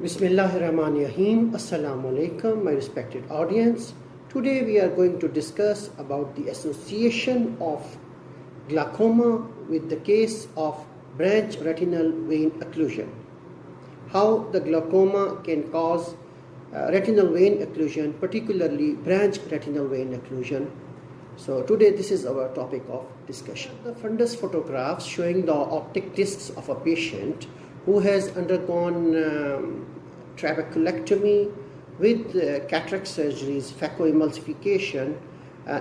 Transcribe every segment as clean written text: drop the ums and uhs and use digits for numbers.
Bismillahirrahmanirrahim. Assalamu alaikum, my respected audience. Today we are going to discuss about the association of glaucoma with the case of branch retinal vein occlusion. How the glaucoma can cause retinal vein occlusion, particularly branch retinal vein occlusion. So today this is our topic of discussion. The fundus photographs showing the optic discs of a patient who has undergone trabeculectomy with cataract surgeries, phacoemulsification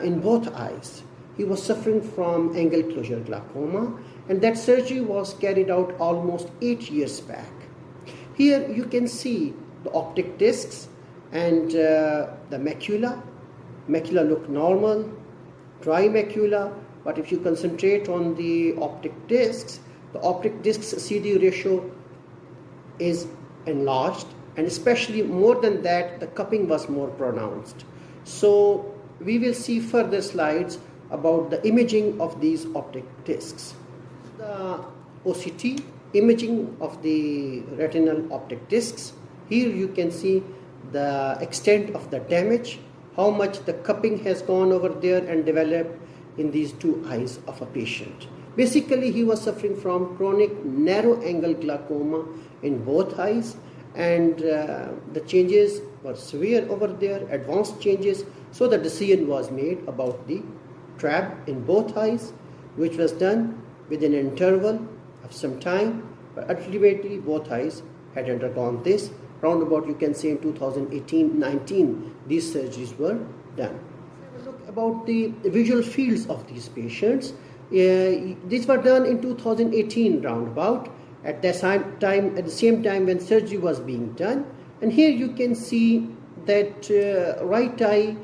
in both eyes. He was suffering from angle closure glaucoma, and that surgery was carried out almost 8 years back. Here you can see the optic discs and the macula. Macula look normal, dry macula, but if you concentrate on the optic discs, the optic discs CD ratio is enlarged, and especially more than that, the cupping was more pronounced. So we will see further slides about the imaging of these optic discs. The OCT imaging of the retinal optic discs. Here you can see the extent of the damage, how much the cupping has gone over there and developed in these two eyes of a patient. Basically, he was suffering from chronic narrow angle glaucoma in both eyes, and the changes were severe over there, advanced changes. So the decision was made about the trab in both eyes, which was done within an interval of some time, but ultimately both eyes had undergone this. Roundabout, you can say in 2018-19, these surgeries were done. Let's have a look about the visual fields of these patients. These were done in 2018 roundabout, at the same time when surgery was being done. And here you can see that right eye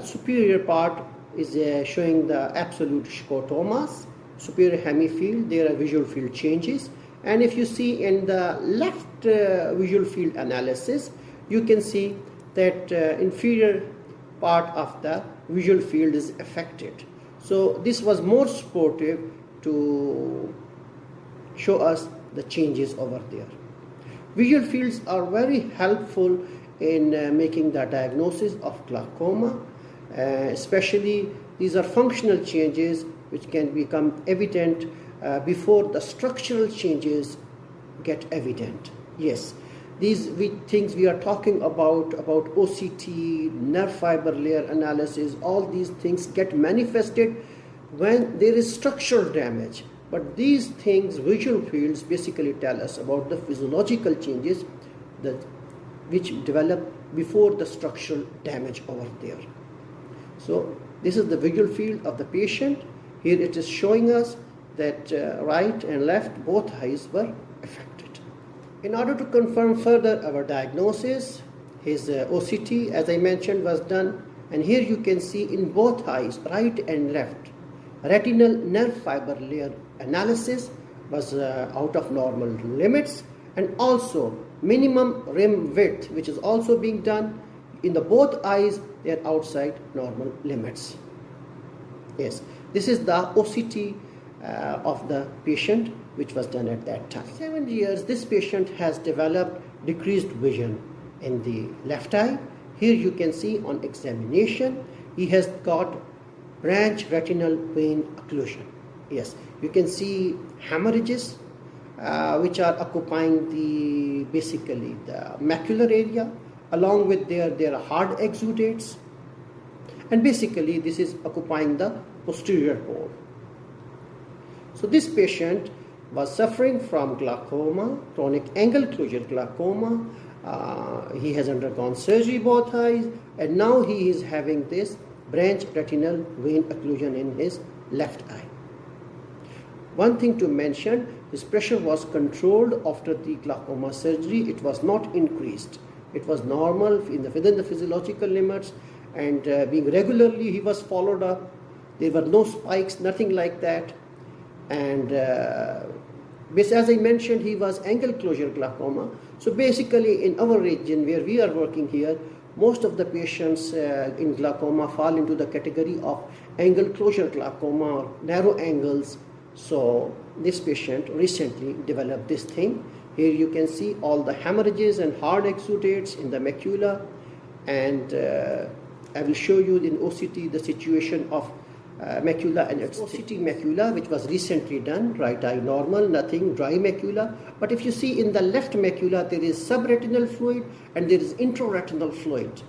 superior part is showing the absolute scotomas, superior hemifield. There are visual field changes. And if you see in the left visual field analysis, you can see that inferior part of the visual field is affected. So this was more supportive to show us the changes over there. Visual fields are very helpful in making the diagnosis of glaucoma, especially these are functional changes which can become evident before the structural changes get evident. Yes, these things we are talking about OCT, nerve fiber layer analysis, all these things get manifested when there is structural damage. But these things, visual fields, basically tell us about the physiological changes which develop before the structural damage over there. So this is the visual field of the patient. Here it is showing us that right and left, both eyes were affected. In order to confirm further our diagnosis, his OCT, as I mentioned, was done. And here you can see in both eyes, right and left, retinal nerve fiber layer analysis was out of normal limits, and also minimum rim width, which is also being done in the both eyes, they are outside normal limits. Yes, this is the OCT of the patient which was done at that time. 7 years, this patient has developed decreased vision in the left eye. Here you can see on examination, he has got branch retinal vein occlusion. Yes, you can see hemorrhages which are occupying basically the macular area. Along with there are hard exudates, and basically this is occupying the posterior pole. So this patient was suffering from glaucoma, chronic angle closure glaucoma. He has undergone surgery both eyes, and now he is having this branch retinal vein occlusion in his left eye. One thing to mention, his pressure was controlled after the glaucoma surgery. It was not increased. It was normal within the physiological limits, and being regularly he was followed up. There were no spikes, nothing like that. And as I mentioned, he was angle closure glaucoma. So basically in our region where we are working here, most of the patients in glaucoma fall into the category of angle closure glaucoma or narrow angles. So this patient recently developed this thing Here you can see all the hemorrhages and hard exudates in the macula, and I will show you in OCT the situation of macula and its OCT macula, which was recently done, right eye normal, nothing, dry macula. But if you see in the left macula, there is subretinal fluid and there is intraretinal fluid.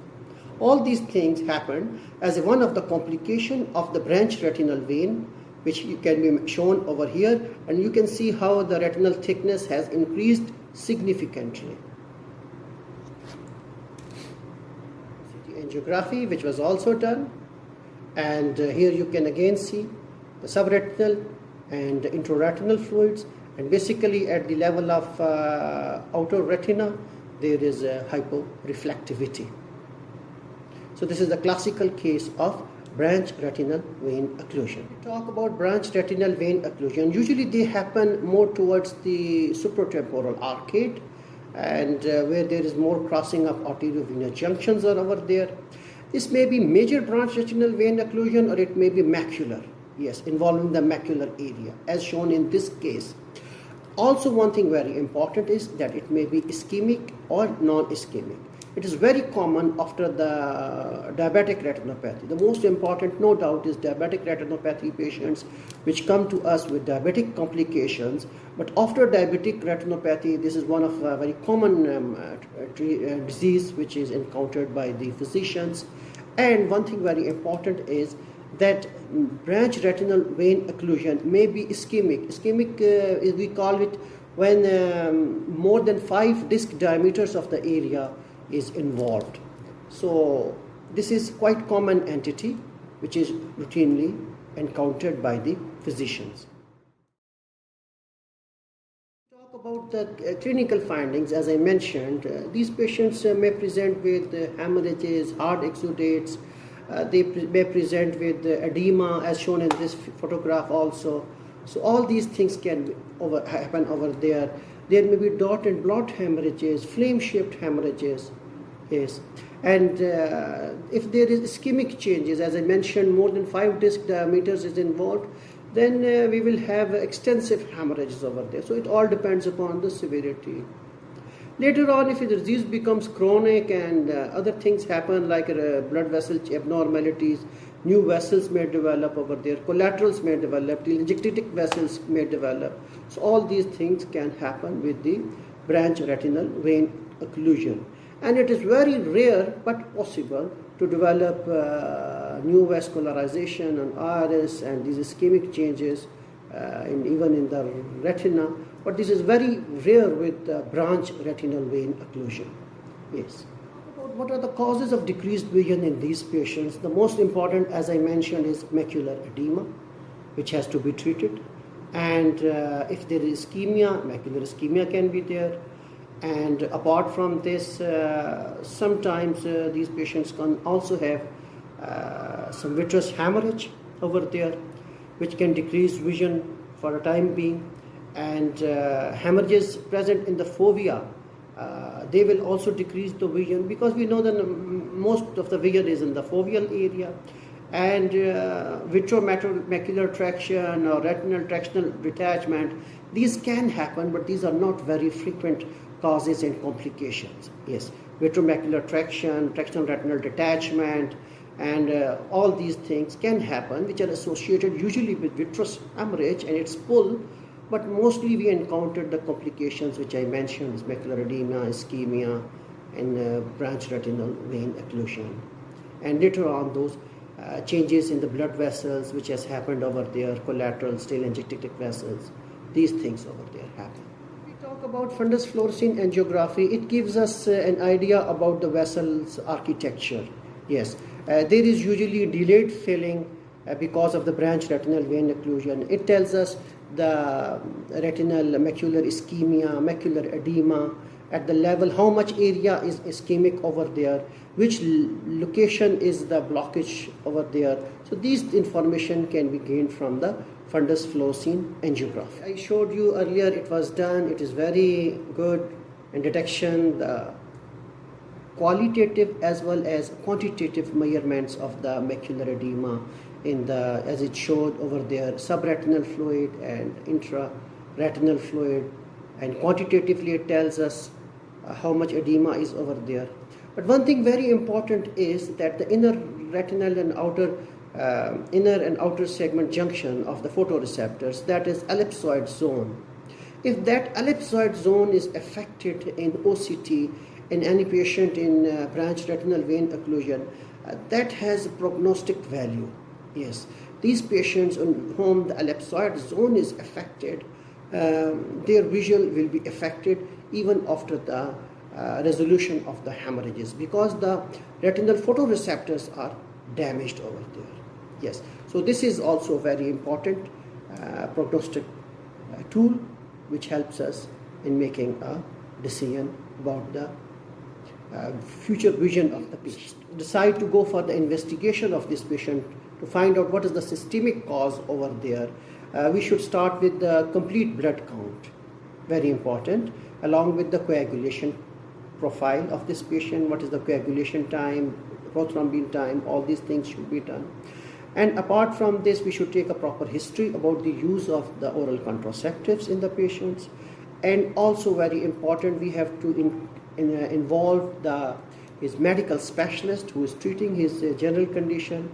All these things happen as one of the complication of the branch retinal vein, which can be shown over here, and you can see how the retinal thickness has increased significantly. Angiography, which was also done, and here you can again see the subretinal and intraretinal fluids, and basically at the level of outer retina there is a hyporeflectivity. So this is the classical case of branch retinal vein occlusion. We talk about branch retinal vein occlusion. Usually they happen more towards the supratemporal arcade, and where there is more crossing of arteriovenous junctions are over there. This may be major branch retinal vein occlusion, or it may be macular, yes, involving the macular area, as shown in this case. Also, one thing very important is that it may be ischemic or non-ischemic. It is very common after the diabetic retinopathy. The most important, no doubt, is diabetic retinopathy patients which come to us with diabetic complications. But after diabetic retinopathy, this is one of very common disease which is encountered by the physicians. And one thing very important is that branch retinal vein occlusion may be ischemic. Ischemic, we call it when more than 5 disc diameters of the area is involved. So this is quite common entity which is routinely encountered by the physicians. Talk about the clinical findings. As I mentioned, these patients may present with hemorrhages, hard exudates, they may present with edema as shown in this photograph also. So all these things can happen over there. There may be dot and blot hemorrhages, flame-shaped hemorrhages, yes. And if there is ischemic changes, as I mentioned, more than 5 disc diameters is involved, then we will have extensive hemorrhages over there. So it all depends upon the severity. Later on, if the disease becomes chronic and other things happen like blood vessel abnormalities, new vessels may develop over there, collaterals may develop, telangiectatic vessels may develop. So all these things can happen with the branch retinal vein occlusion. And it is very rare but possible to develop new vascularization and iris and these ischemic changes even in the retina. But this is very rare with branch retinal vein occlusion. Yes. What are the causes of decreased vision in these patients? The most important, as I mentioned, is macular edema, which has to be treated. And if there is ischemia, macular ischemia can be there. And apart from this, sometimes these patients can also have some vitreous hemorrhage over there, which can decrease vision for a time being. And hemorrhages present in the fovea, they will also decrease the vision, because we know that most of the vision is in the foveal area. And vitreomacular traction or retinal tractional detachment, these can happen, but these are not very frequent causes and complications. Yes, vitreomacular traction, tractional retinal detachment, and all these things can happen, which are associated usually with vitreous hemorrhage and its pull. But mostly we encountered the complications which I mentioned, macular edema, ischemia, and branch retinal vein occlusion. And later on, those changes in the blood vessels which has happened over there, collaterals, telangiectatic vessels, these things over there happen. We talk about fundus fluorescein angiography. It gives us an idea about the vessel's architecture. Yes, there is usually delayed filling because of the branch retinal vein occlusion. It tells us the retinal macular ischemia, macular edema, at the level, how much area is ischemic over there, which location is the blockage over there. So these information can be gained from the fundus fluorescein angiography. I showed you earlier, it was done, it is very good in detection, the qualitative as well as quantitative measurements of the macular edema in the, as it showed over there, subretinal fluid and intraretinal fluid, and quantitatively it tells us how much edema is over there. But one thing very important is that the inner retinal and inner and outer segment junction of the photoreceptors, that is ellipsoid zone. If that ellipsoid zone is affected in OCT in any patient in branch retinal vein occlusion, that has a prognostic value. Yes, these patients on whom the ellipsoid zone is affected, their visual will be affected even after the resolution of the hemorrhages, because the retinal photoreceptors are damaged over there. Yes, so this is also very important prognostic tool which helps us in making a decision about the future vision of the patient. Decide to go for the investigation of this patient to find out what is the systemic cause over there. We should start with the complete blood count, very important, along with the coagulation profile of this patient, what is the coagulation time, prothrombin time, all these things should be done. And apart from this, we should take a proper history about the use of the oral contraceptives in the patients. And also very important, we have to involve his medical specialist who is treating his general condition.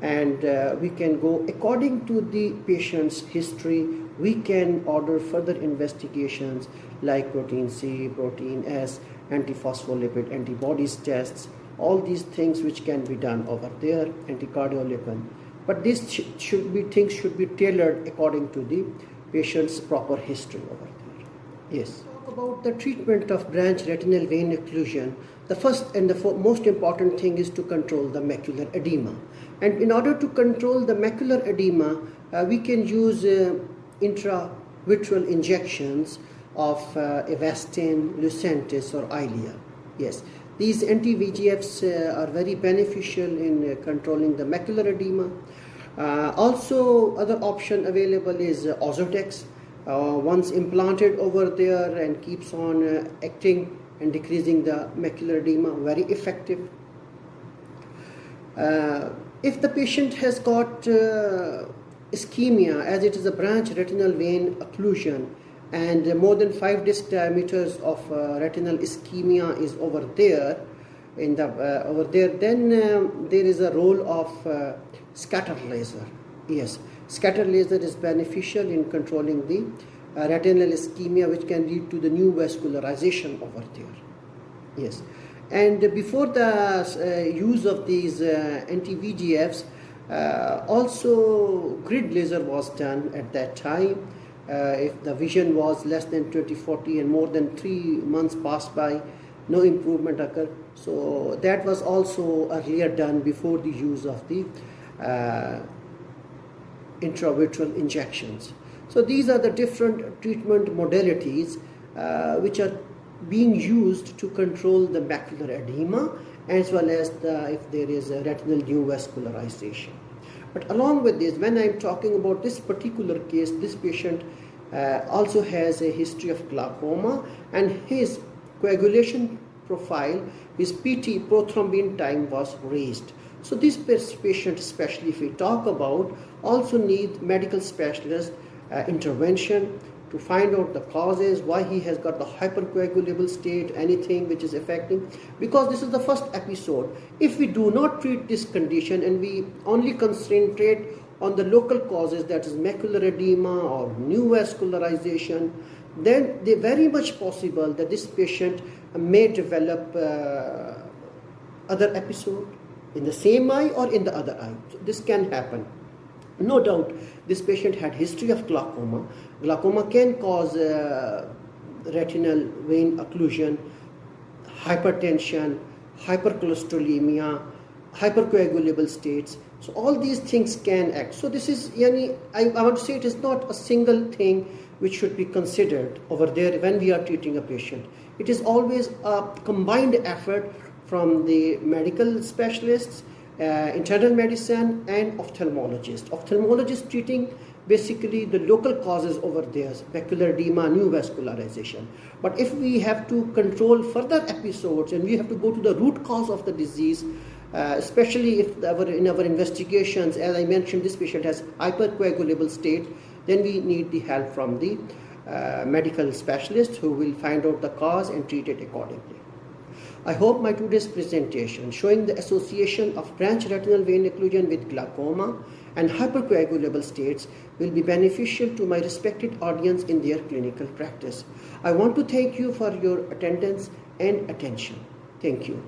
And we can go according to the patient's history. We can order further investigations like protein C, protein S, antiphospholipid antibodies tests, all these things which can be done over there, anticardiolipin. But these things should be tailored according to the patient's proper history over there. Yes. Talk about the treatment of branch retinal vein occlusion. The first and the most important thing is to control the macular edema. And in order to control the macular edema, we can use intravitreal injections of Avastin, Lucentis or Eylea. Yes, these anti-VEGFs are very beneficial in controlling the macular edema. Also, other option available is Ozurdex. Once implanted over there and keeps on acting and decreasing the macular edema, very effective. If the patient has got ischemia, as it is a branch retinal vein occlusion, and more than 5 disc diameters of retinal ischemia is over there, then there is a role of scatter laser. Yes, scatter laser is beneficial in controlling the retinal ischemia, which can lead to the new vascularization over there. Yes, and before the use of these anti-VEGFs, also grid laser was done at that time. If the vision was less than 20/40 and more than 3 months passed by, no improvement occurred. So that was also earlier done before the use of the intravitreal injections. So these are the different treatment modalities which are being used to control the macular edema, as well as if there is a retinal neovascularization. But along with this, when I'm talking about this particular case, this patient also has a history of glaucoma, and his coagulation profile, his PT, prothrombin time, was raised. So this patient, especially if we talk about, also need medical specialist intervention to find out the causes, why he has got the hypercoagulable state, anything which is affecting, because this is the first episode. If we do not treat this condition and we only concentrate on the local causes, that is macular edema or new vascularization, then they very much possible that this patient may develop other episode in the same eye or in the other eye. So this can happen. No doubt, this patient had history of glaucoma. Glaucoma can cause retinal vein occlusion, hypertension, hypercholesterolemia, hypercoagulable states. So all these things can act. So this is, I want to say, it is not a single thing which should be considered over there when we are treating a patient. It is always a combined effort from the medical specialists, internal medicine and ophthalmologist. Ophthalmologist treating basically the local causes over there, macular edema, new vascularization. But if we have to control further episodes and we have to go to the root cause of the disease, especially if in our investigations, as I mentioned, this patient has hypercoagulable state, then we need the help from the medical specialists who will find out the cause and treat it accordingly. I hope my today's presentation showing the association of branch retinal vein occlusion with glaucoma and hypercoagulable states will be beneficial to my respected audience in their clinical practice. I want to thank you for your attendance and attention. Thank you.